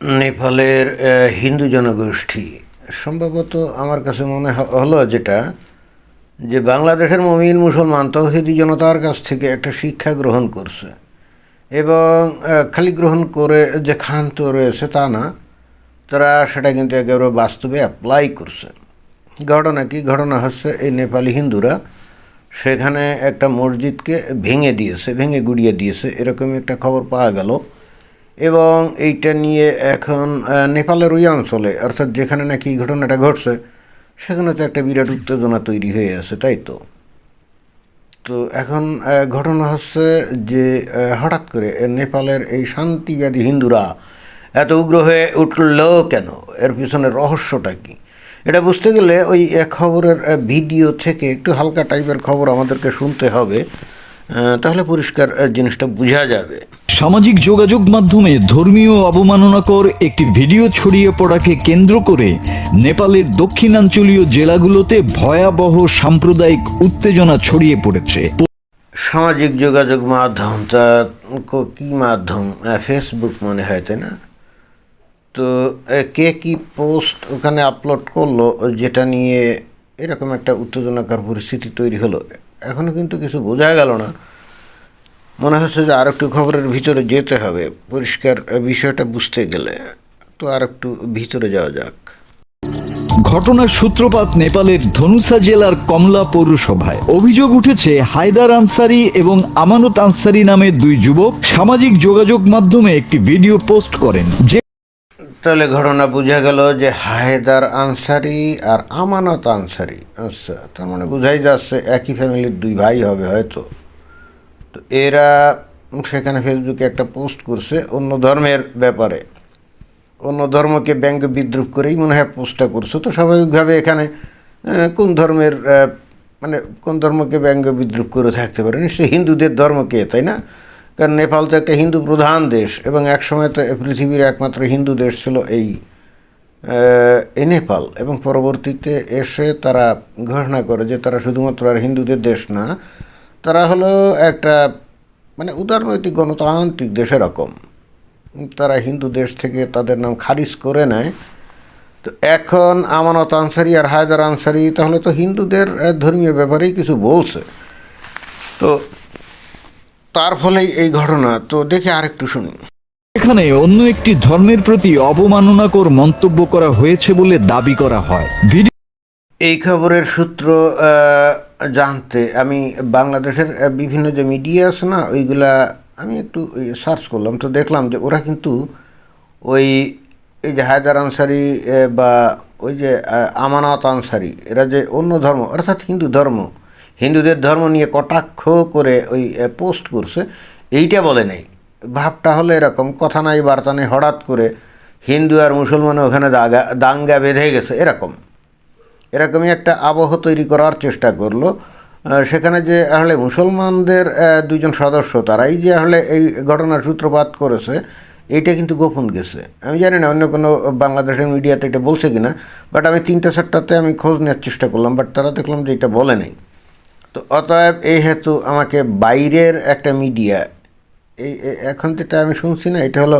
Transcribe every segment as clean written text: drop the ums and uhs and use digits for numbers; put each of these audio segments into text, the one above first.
নেপালের হিন্দু জনগোষ্ঠী সম্ভবত আমার কাছে মনে হলো যেটা যে বাংলাদেশের মমিন মুসলমান তৌহিদি জনতার কাছ থেকে একটা শিক্ষা গ্রহণ করছে এবং খালি গ্রহণ করে যে ক্ষান্ত রয়েছে তা না, তারা সেটা কিন্তু একেবারে বাস্তবে অ্যাপ্লাই করছে। ঘটনা কি? ঘটনা হচ্ছে এই নেপালি হিন্দুরা সেখানে একটা মসজিদকে ভেঙে দিয়েছে, ভেঙে গুড়িয়ে দিয়েছে, এরকমই একটা খবর পাওয়া গেল। এবং এইটা নিয়ে এখন নেপালের ওই অঞ্চলে, অর্থাৎ যেখানে নাকি এই ঘটনাটা ঘটছে, সেখানে তো একটা বিরাট উত্তেজনা তৈরি হয়ে আছে, তাই তো। তো এখন ঘটনা হচ্ছে যে হঠাৎ করে নেপালের এই শান্তিবাদী হিন্দুরা এত উগ্র হয়ে উঠল কেন? এর পিছনে রহস্যটা কী? এটা বুঝতে গেলে ওই খবরের ভিডিও থেকে একটু হালকা টাইপের খবর আমাদেরকে শুনতে হবে, তাহলে পরিষ্কার জিনিসটা বোঝা যাবে। সামাজিক যোগাযোগ মাধ্যমে ধর্মীয় অবমাননাকর একটি ভিডিও ছড়িয়ে পড়াকে কেন্দ্র করে নেপালের দক্ষিণাঞ্চলীয় জেলাগুলোতে ভয়াবহ সাম্প্রদায়িক উত্তেজনা ছড়িয়ে পড়েছে। সামাজিক যোগাযোগ মাধ্যম, তা কী মাধ্যম? ফেসবুক মনে হয়, তাই না? তো কে কি পোস্ট ওখানে আপলোড করলো যেটা নিয়ে এরকম একটা উত্তেজনাকর পরিস্থিতি তৈরি হলো, এখনও কিন্তু কিছু বোঝা গেল না। মনে হচ্ছে যে আর একটু খবরের ভিতরে যেতে হবে পরিষ্কার বিষয়টা বুঝতে গেলে। তো আর একটু ভিতরে যাওয়া যাক। ঘটনার সূত্রপাত নেপালের ধনুষা জেলার কমলা পৌরসভায়। অভিযোগ উঠেছে হায়দার আনসারি এবং আমানত আনসারি নামে দুই যুবক সামাজিক যোগাযোগ মাধ্যমে একটি ভিডিও পোস্ট করেন। তাহলে ঘটনা বোঝা গেল যে হায়দার আনসারি আর আমানত আনসারি, আচ্ছা, তার মানে বোঝাই যাচ্ছে একই ফ্যামিলির দুই ভাই হবে হয়তো। তো এরা সেখানে ফেসবুকে একটা পোস্ট করছে অন্য ধর্মের ব্যাপারে, অন্য ধর্মকে ব্যঙ্গ বিদ্রুপ করেই মনে হয় পোস্টটা করছে। তো স্বাভাবিকভাবে এখানে কোন ধর্মের মানে কোন ধর্মকে ব্যঙ্গ বিদ্রুপ করে থাকতে পারে? নিশ্চয়ই হিন্দুদের ধর্মকে, তাই না? কারণ নেপাল তো একটা হিন্দু প্রধান দেশ এবং একসময় তো পৃথিবীর একমাত্র হিন্দু দেশ ছিল এই নেপাল। এবং পরবর্তীতে এসে তারা ঘোষণা করে যে তারা শুধুমাত্র আর হিন্দুদের দেশ না, তারা হলো একটা মানে উদারনৈতিক গণতান্ত্রিক দেশের রকম। তারা হিন্দু দেশ থেকে তাদের নাম খারিজ করে নেয়। তো এখন আমানত আনসারি আর হায়দার আনসারি তাহলে তো হিন্দুদের ধর্মীয় ব্যাপারেই কিছু বলছে। তো তার ফলেই এই ঘটনা। তো দেখে আরেকটু শুনি। এখানে অন্য একটি ধর্মের প্রতি অবমাননাকর মন্তব্য করা হয়েছে বলে দাবি করা হয়। এই খবরের সূত্র জানতে আমি বাংলাদেশের বিভিন্ন যে মিডিয়া আছে না, ওইগুলা আমি একটু সার্চ করলাম। তো দেখলাম যে ওরা কিন্তু ওই এই যে হায়দার আনসারি বা ওই যে আমানত আনসারি, এরা যে অন্য ধর্ম অর্থাৎ হিন্দু ধর্ম, হিন্দুদের ধর্ম নিয়ে কটাক্ষ করে ওই পোস্ট করছে, এইটা বলে নেই। ভাবটা হলো এরকম, কথা নাই বার্তা নেই, হঠাৎ করে হিন্দু আর মুসলমান ওখানে দাঙ্গা বেঁধে গেছে, এরকমই একটা আবহ তৈরি করার চেষ্টা করলো। সেখানে যে আসলে মুসলমানদের দুইজন সদস্য তারাই যে আসলে এই ঘটনার সূত্রপাত করেছে, এইটা কিন্তু গোপন গেছে। আমি জানি না অন্য কোনো বাংলাদেশের মিডিয়াতে এটা বলছে কি না, বাট আমি 3-4টাতে আমি খোঁজ নেওয়ার চেষ্টা করলাম, বাট তারা দেখলাম যে এটা বলে নেই। তো অতএব এই হেতু আমাকে বাইরের একটা মিডিয়া, এই এখন যেটা আমি শুনছি না, এটা হলো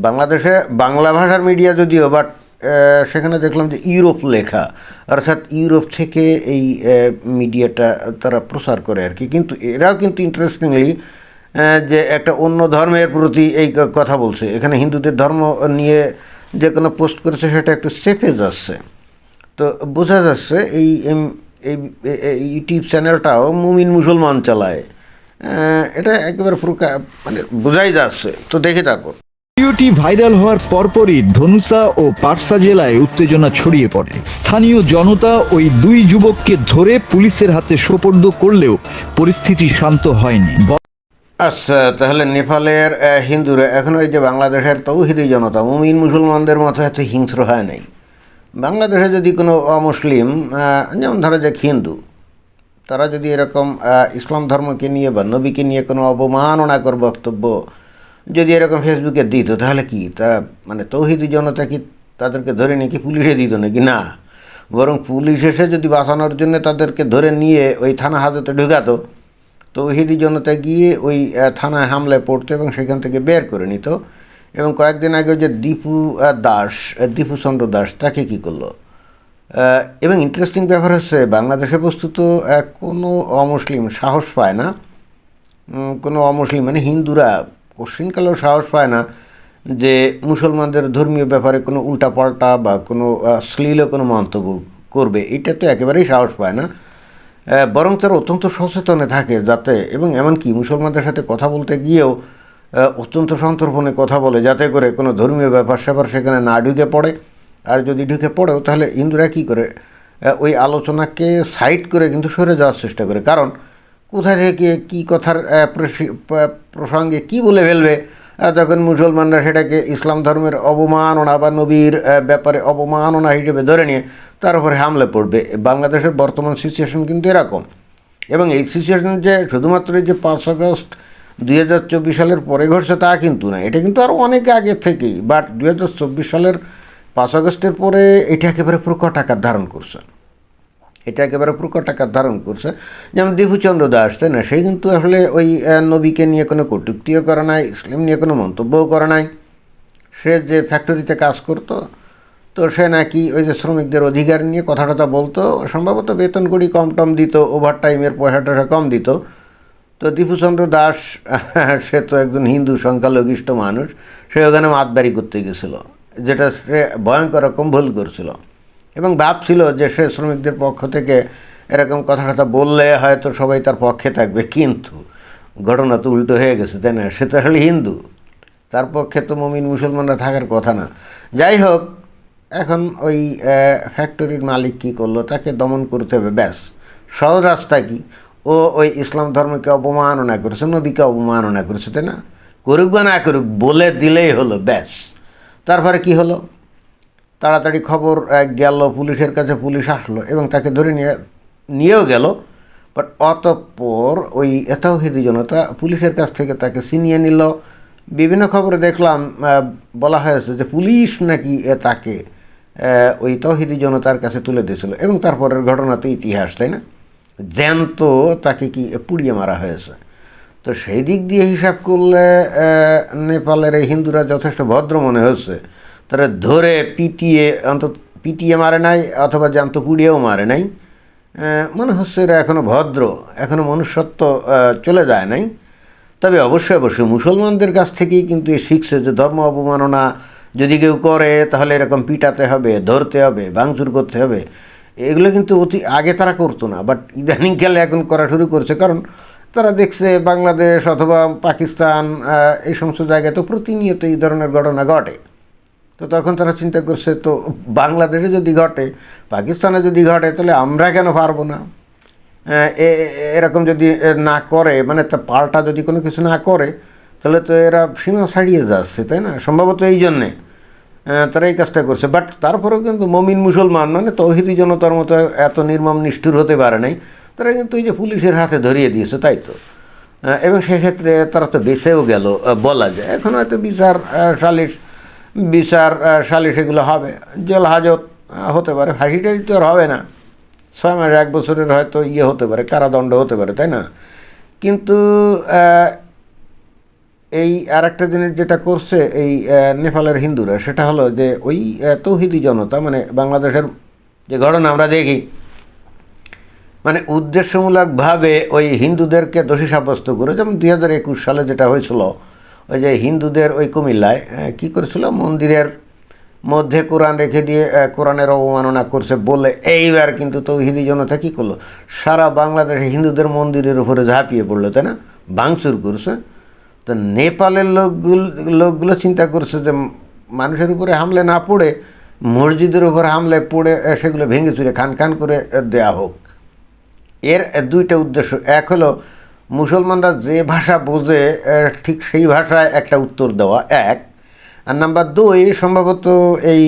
বাংলাদেশে বাংলা ভাষার মিডিয়া যদিও, বাট সেখানে দেখলাম যে ইউরোপ লেখা, অর্থাৎ ইউরোপ থেকে এই মিডিয়াটা তারা প্রচার করে আর কি। কিন্তু এরাও কিন্তু ইন্টারেস্টিংলি যে একটা অন্য ধর্মের প্রতি এই কথা বলছে, এখানে হিন্দুদের ধর্ম নিয়ে যে কোনো পোস্ট করেছে সেটা একটু চেপে যাচ্ছে। তো বোঝা যাচ্ছে এই ইউটিউব চ্যানেলটাও মুমিন মুসলমান চালায়, এটা একেবারে মানে বোঝাই যাচ্ছে। তো দেখি তারপর। ভিডিওটি ভাইরাল হওয়ার পরপরই ধনুষা ও পাটসা জেলায় উত্তেজনা ছড়িয়ে পড়ে। স্থানীয় জনতা ওই দুই যুবককে ধরে পুলিশের হাতে সোপর্দ করলেও পরিস্থিতি শান্ত হয়নি। আচ্ছা, তাহলে নেপালের হিন্দুরা এখন ওই যে বাংলাদেশের তৌহিদি জনতা মুমিন মুসলমানদের মতো এত হিংস্র হয় নাই। বাংলাদেশে যদি কোনো অমুসলিম, যেমন ধরো যে হিন্দু, তারা যদি এরকম ইসলাম ধর্মকে নিয়ে বা নবীকে নিয়ে কোনো অবমাননাকর বক্তব্য যদি এরকম ফেসবুকে দিত, তাহলে কি তারা মানে তৌহিদি জনতা কি তাদেরকে ধরে নিয়ে কি পুলিশে দিত নাকি? না, বরং পুলিশ এসে যদি বাঁচানোর জন্য তাদেরকে ধরে নিয়ে ওই থানা হাজতে ঢুকাতো, তৌহিদি জনতা গিয়ে ওই থানায় হামলায় পড়তো এবং সেখান থেকে বের করে নিত। এবং কয়েকদিন আগে যে দীপুচন্দ্র দাস তাকে কী করলো। এবং ইন্টারেস্টিং ব্যাপার হচ্ছে বাংলাদেশে বস্তুত কোনো অমুসলিম সাহস পায় না, কোনো অমুসলিম মানে হিন্দুরা কোশ্চিনকালেও সাহস পায় না যে মুসলমানদের ধর্মীয় ব্যাপারে কোনো উল্টাপাল্টা বা কোনো শ্লীল কোনো মন্তব্য করবে, এটা তো একেবারেই সাহস পায় না। বরং তারা অত্যন্ত সচেতনে থাকে যাতে, এবং এমনকি মুসলমানদের সাথে কথা বলতে গিয়েও অত্যন্ত সন্তর্পণে কথা বলে যাতে করে কোনো ধর্মীয় ব্যাপার স্যাপার সেখানে না ঢুকে পড়ে। আর যদি ঢুকে পড়েও তাহলে হিন্দুরা কী করে ওই আলোচনাকে সাইড করে কিন্তু সরে যাওয়ার চেষ্টা করে, কারণ কোথা থেকে কী কথার প্রসঙ্গে কী বলে ফেলবে, তখন মুসলমানরা সেটাকে ইসলাম ধর্মের অবমাননা বা নবীর ব্যাপারে অবমাননা হিসেবে ধরে নিয়ে তার উপরে হামলে পড়বে। বাংলাদেশের বর্তমান সিচুয়েশন কিন্তু এরকম। এবং এই সিচুয়েশন যে শুধুমাত্র যে 5 আগস্ট 2024 সালের পরে ঘটছে তা কিন্তু না, এটা কিন্তু আরও অনেক আগে থেকেই। বাট 2024 সালের 5 আগস্টের পরে এটা একেবারে প্রকট আকার ধারণ করছে, যেমন দীপুচন্দ্র দাস, তাই না, সে কিন্তু আসলে ওই নবীকে নিয়ে কোনো কটূক্তিও করে নাই, ইসলাম নিয়ে কোনো মন্তব্যও করে নাই। সে যে ফ্যাক্টরিতে কাজ করতো, তো সে নাকি ওই যে শ্রমিকদের অধিকার নিয়ে কথা টথা বলতো, সম্ভবত বেতন কড়ি কম টম দিত, ওভার টাইমের পয়সা টয়সা কম দিত। তো দীপুচন্দ্র দাস সে তো একজন হিন্দু সংখ্যালঘিষ্ঠ মানুষ, সে ওখানে মাতবাড়ি করতে গেছিলো, যেটা সে ভয়ঙ্কর রকম ভুল করছিল এবং ভাবছিল যে সে শ্রমিকদের পক্ষ থেকে এরকম কথা টথা বললে হয়তো সবাই তার পক্ষে থাকবে, কিন্তু ঘটনা তো উল্টো হয়ে গেছে, তাই না। সে তো আসলে হিন্দু, তার পক্ষে তো মুমিন মুসলমানরা থাকার কথা না। যাই হোক, এখন ওই ফ্যাক্টরির মালিক কী করলো, তাকে দমন করতে হবে, ব্যাস। সহজ রাস্তা কি, ও ওই ইসলাম ধর্মকে অবমাননা করেছে, নবীকে অবমাননা করেছে, তাই না, করুক বা না করুক বলে দিলেই হলো, ব্যাস। তারপরে কি হলো, তাড়াতাড়ি খবর গেল পুলিশের কাছে, পুলিশ আসলো এবং তাকে ধরে নিয়েও গেল। বাট অতঃপর ওই তাওহীদি জনতা পুলিশের কাছ থেকে তাকে ছিনিয়ে নিল। বিভিন্ন খবরে দেখলাম বলা হয়েছে যে পুলিশ নাকি তাকে ওই তাওহীদি জনতার কাছে তুলে দিয়েছিল, এবং তারপরের ঘটনা তো ইতিহাস, তাই না, জ্যান্ত তাকে কি পুড়িয়ে মারা হয়েছে। তো সেই দিক দিয়ে হিসাব করলে নেপালের এই হিন্দুরা যথেষ্ট ভদ্র মনে হচ্ছে। তারা ধরে পিটিয়ে মারে নাই, অথবা জ্যান্ত পুড়িয়েও মারে নাই। মনে হচ্ছে এরা এখনও ভদ্র, এখনও মনুষ্যত্ব চলে যায় নাই। তবে অবশ্যই মুসলমানদের কাছ থেকেই কিন্তু এ শিখছে যে ধর্ম অবমাননা যদি কেউ করে তাহলে এরকম পিটাতে হবে, ধরতে হবে, ভাঙচুর করতে হবে। এগুলো কিন্তু অতি আগে তারা করতো না, বাট ইদানিংকালে এখন করা শুরু করছে, কারণ তারা দেখছে বাংলাদেশ অথবা পাকিস্তান এই সমস্ত জায়গায় তো প্রতিনিয়ত এই ধরনের ঘটনা ঘটে। তো তখন তারা চিন্তা করছে, তো বাংলাদেশে যদি ঘটে, পাকিস্তানে যদি ঘটে, তাহলে আমরা কেন পারবো না। এরকম যদি না করে, মানে তা পাল্টা যদি কোনো কিছু না করে, তাহলে তো এরা সীমা ছাড়িয়ে যাচ্ছে, তাই না। সম্ভবত এই জন্যে তারা এই কাজটা করছে। বাট তারপরেও কিন্তু মমিন মুসলমান মানে তৌহিদি জনতার মতো এত নির্মম নিষ্ঠুর হতে পারে নাই। তারা কিন্তু এই যে পুলিশের হাতে ধরিয়ে দিয়েছে, তাই তো। এবং সেক্ষেত্রে তারা তো বেঁচেও গেল বলা যায়। এখন হয়তো বিচার সালিশ এগুলো হবে, জেল হাজত হতে পারে, ফাঁসিটাই তো আর হবে না, 6 মাস 1 বছরের হয়তো হতে পারে, কারাদণ্ড হতে পারে, তাই না। কিন্তু এই আর একটা জিনিস যেটা করছে এই নেপালের হিন্দুরা, সেটা হলো যে ওই তৌহিদি জনতা, মানে বাংলাদেশের যে ঘটনা আমরা দেখি, মানে উদ্দেশ্যমূলকভাবে ওই হিন্দুদেরকে দোষী সাব্যস্ত করে, যেমন 2021 সালে যেটা হয়েছিল, ওই যে হিন্দুদের ওই কুমিল্লায় কী করেছিল, মন্দিরের মধ্যে কোরআন রেখে দিয়ে কোরআনের অবমাননা করছে বলে এইবার কিন্তু তৌহিদি জনতা কী করলো, সারা বাংলাদেশে হিন্দুদের মন্দিরের উপরে ঝাঁপিয়ে পড়লো, তাই না, ভাঙচুর করছে। তো নেপালের লোকগুলো চিন্তা করছে যে মানুষের উপরে হামলে না পড়ে মসজিদের উপর হামলে পড়ে সেগুলো ভেঙে চুরে খান করে দেয়া হোক। এর দুইটা উদ্দেশ্য, এক হলো মুসলমানরা যে ভাষা বোঝে ঠিক সেই ভাষায় একটা উত্তর দেওয়া, এক। আর নাম্বার 2, সম্ভবত এই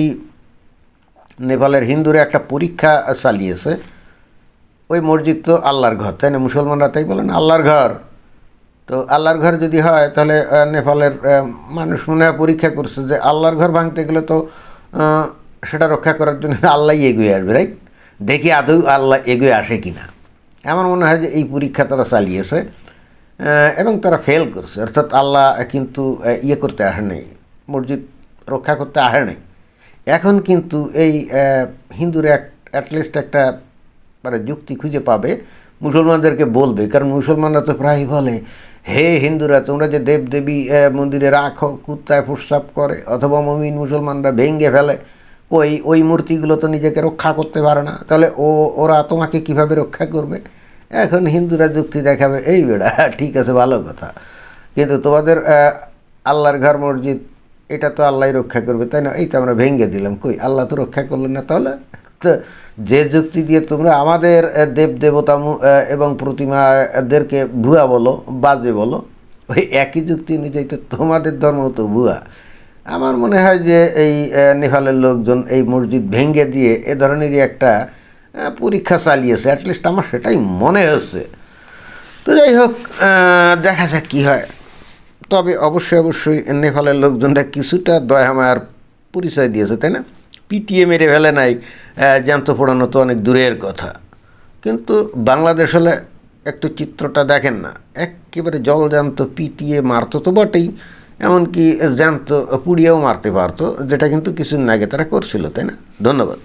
নেপালের হিন্দুরা একটা পরীক্ষা চালিয়েছে। ওই মসজিদ তো আল্লাহর ঘর, তাই না, মুসলমানরা তাই বলেন আল্লাহর ঘর। তো আল্লাহর ঘর যদি হয়, তাহলে নেপালের মানুষ মনে হয় পরীক্ষা করছে যে আল্লাহর ঘর ভাঙতে গেলে তো সেটা রক্ষা করার জন্য আল্লাহই এগিয়ে আসবে, রাইট। দেখি আদৌ আল্লাহ এগিয়ে আসে কি না। আমার মনে হয় যে এই পরীক্ষা তারা চালিয়েছে এবং তারা ফেল করছে। অর্থাৎ আল্লাহ কিন্তু করতে আসে নেই, মসজিদ রক্ষা করতে আহে নাই। এখন কিন্তু এই হিন্দুরা অ্যাটলিস্ট একটা মানে যুক্তি খুঁজে পাবে, মুসলমানদেরকে বলবে, কারণ মুসলমানরা তো প্রায় বলে, হে হিন্দুরা তোমরা যে দেবদেবী মন্দিরে রাখো, কুত্তায় প্রস্রাব করে, অথবা মমিন মুসলমানরা ভেঙে ফেলে, ওই মূর্তিগুলো তো নিজেকে রক্ষা করতে পারে না, তাহলে ওরা তোমাকে কিভাবে রক্ষা করবে? এখন হিন্দুরা যুক্তি দেখাবে, এই বেড়া ঠিক আছে ভালো কথা, কিন্তু তোমাদের আল্লাহর ঘর মসজিদ এটা তো আল্লাহই রক্ষা করবে, তাই না? এই তো আমরা ভেঙে দিলাম, কই আল্লাহ তো রক্ষা করলেন না। তাহলে তো যে যুক্তি দিয়ে তোমরা আমাদের দেব দেবতা এবং প্রতিমাদেরকে ভুয়া বলো, বাজে বলো, ওই একই যুক্তি অনুযায়ী তো তোমাদের ধর্ম তো ভুয়া। আমার মনে হয় যে এই নেপালের লোকজন এই মসজিদ ভেঙে দিয়ে এ ধরনেরই একটা পরীক্ষা চালিয়েছে, অ্যাটলিস্ট আমার সেটাই মনে হচ্ছে। তো যাই হোক, দেখা যাক কী হয়। তবে অবশ্যই নেপালের লোকজনরা কিছুটা দয়া মায়ার পরিচয় দিয়েছে, তাই না? পিটিয়ে মেরে ফেলে নাই, জ্যান্ত পোড়ানো তো অনেক দূরের কথা। কিন্তু বাংলাদেশ হলে একটু চিত্রটা দেখেন না, একেবারে জলজ্যান্ত পিটিয়ে মারতো তো বটেই, এমনকি জ্যান্ত পুড়িয়েও মারতে পারতো, যেটা কিন্তু কিছুদিন আগে তারা করছিল, তাই না? ধন্যবাদ।